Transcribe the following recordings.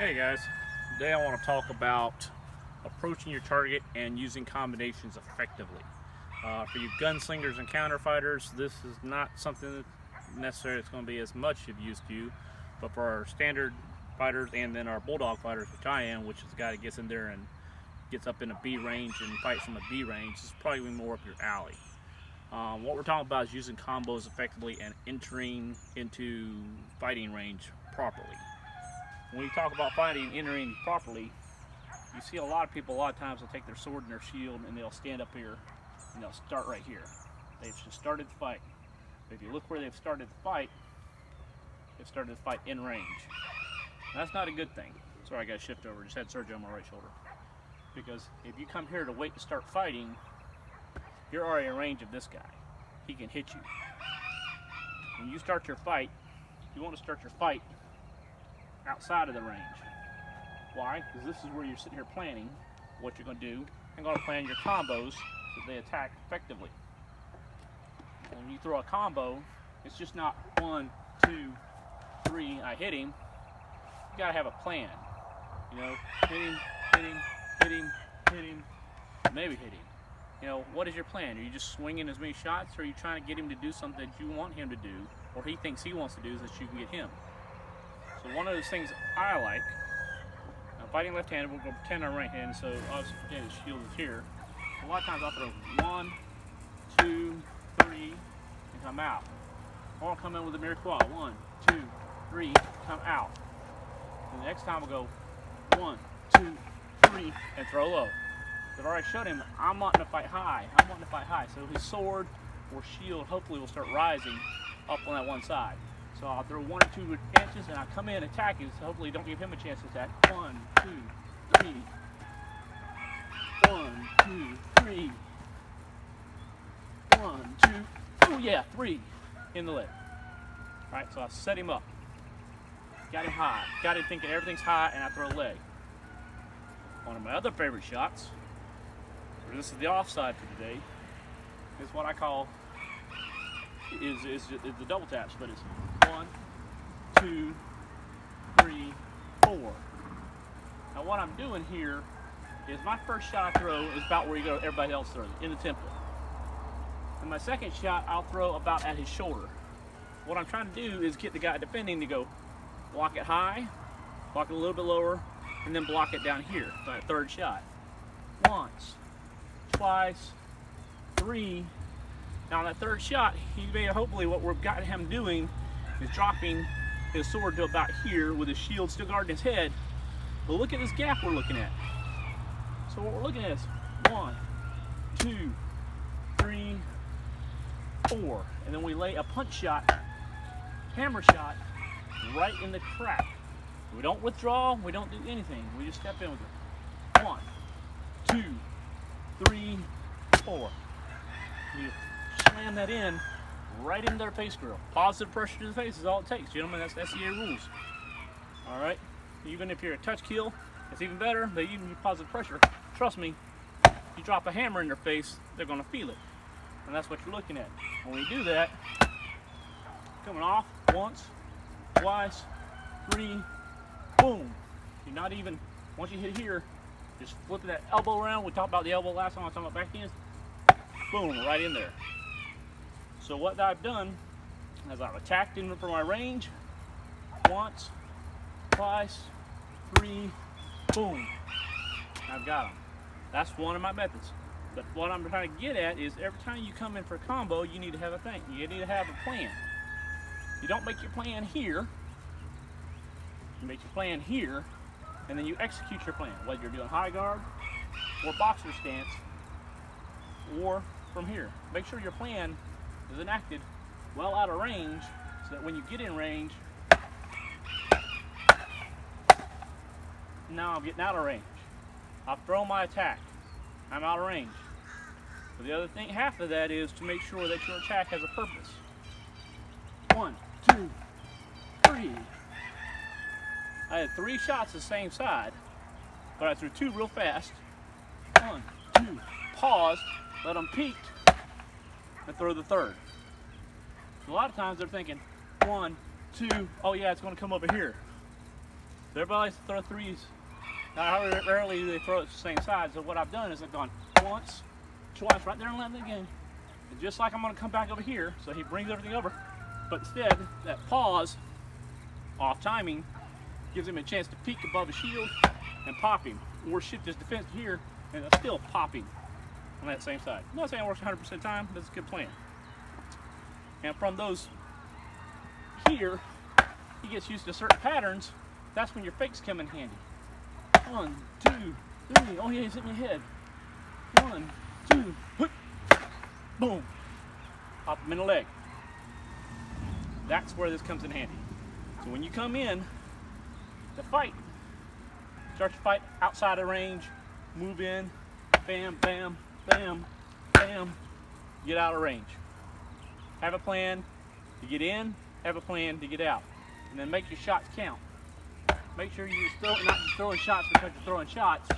Hey guys, today I want to talk about approaching your target and using combinations effectively. For you gunslingers and counterfighters, this is not something that necessarily it's going to be as much of use to you, but for our standard fighters and then our bulldog fighters, which I am, which is the guy that gets in there and gets up in a B range and fights from a B range, this is probably more up your alley. What we're talking about is using combos effectively and entering into fighting range properly. When you talk about fighting and entering properly, you see a lot of people, a lot of times they'll take their sword and their shield and they'll stand up here and they'll start right here. They've just started the fight. But if you look where they've started the fight, they've started the fight in range. And that's not a good thing. Sorry, I got to shift over. Just had surgery on my right shoulder. Because if you come here to wait to start fighting, you're already in range of this guy. He can hit you. When you start your fight, you want to start your fight outside of the range. Why? Because this is where you're sitting here planning what you're going to do and going to plan your combos so they attack effectively. When you throw a combo, it's just not 1, 2, 3, I hit him. You got to have a plan. You know, hit him, hit him, hit him, hit him, maybe hit him. You know, what is your plan? Are you just swinging as many shots, or are you trying to get him to do something that you want him to do, or he thinks he wants to do, so that you can get him? So one of those things I like, I'm fighting left-handed, we're going to pretend I'm right-handed, so obviously pretend his shield is here. A lot of times I'll throw 1, 2, 3, and come out. Or I'll come in with a mirror quad. 1, 2, 3, come out. And the next time I'll go 1, 2, 3, and throw low. I've already showed him I'm wanting to fight high. I'm wanting to fight high. So his sword or shield hopefully will start rising up on that one side. So I'll throw 1 or 2 inches and I'll come in attacking, so hopefully don't give him a chance to attack. 1, 2, 3. 1, 2, 3. 1, 2. Oh yeah, 3 in the leg. Alright, so I set him up. Got him high. Got him thinking everything's high, and I throw a leg. One of my other favorite shots, this is the offside for today, is what I call is the double taps, but it's 1, 2, 3, 4. Now what I'm doing here is my first shot I throw is about where you go everybody else throws, in the template. And my second shot I'll throw about at his shoulder. What I'm trying to do is get the guy defending to go block it high, block it a little bit lower, and then block it down here for that third shot. Once, twice, 3. Now on that third shot, he may hopefully what we've got him doing is dropping his sword to about here with his shield still guarding his head. But look at this gap we're looking at. So what we're looking at is 1, 2, 3, 4. And then we lay a punch shot, hammer shot, right in the crack. We don't withdraw, we don't do anything. We just step in with it. 1, 2, 3, 4. You slam that in right in their face grill. Positive pressure to the face is all it takes, gentlemen. That's SCA rules. All right. Even if you're a touch kill, it's even better. But even with positive pressure, trust me, you drop a hammer in their face, they're going to feel it, and that's what you're looking at. When we do that, coming off once, twice, 3, boom. You're not even, once you hit here, just flip that elbow around. We talked about the elbow last time I was talking about backhands. Boom, right in there. So what I've done is I've attacked him from my range. Once, twice, 3, boom. I've got him. That's one of my methods. But what I'm trying to get at is every time you come in for a combo, you need to have a thing. You need to have a plan. You don't make your plan here. You make your plan here, and then you execute your plan, whether you're doing high guard or boxer stance or from here. Make sure your plan is enacted well out of range so that when you get in range, now I'm getting out of range. I've thrown my attack. I'm out of range. But the other thing, half of that is to make sure that your attack has a purpose. 1, 2, 3. I had 3 shots the same side, but I threw 2 real fast. 1, 2, paused, let them peak, and throw the third. So a lot of times they're thinking, 1, 2, oh yeah, it's going to come over here. So everybody likes to throw threes. Now, rarely they throw it to the same side. So what I've done is I've gone once, twice, right there and let it again. And just like I'm going to come back over here, so he brings everything over. But instead, that pause, off timing, gives him a chance to peek above his shield and pop him. Or shift his defense here, and it's still popping on that same side. I'm not saying it works 100% of the time, but it's a good plan. And from those here, he gets used to certain patterns. That's when your fakes come in handy. 1, 2, 3. Oh yeah, he's hitting your head. 1, 2, whoop, boom. Pop him in the leg. That's where this comes in handy. So when you come in to fight, start your fight outside of range, move in, bam, bam, bam, bam, get out of range. Have a plan to get in, have a plan to get out. And then make your shots count. Make sure you're not just throwing shots because you're throwing shots.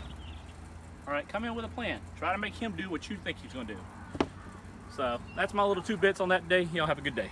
All right, come in with a plan. Try to make him do what you think he's gonna do. So that's my little 2 bits on that day. Y'all have a good day.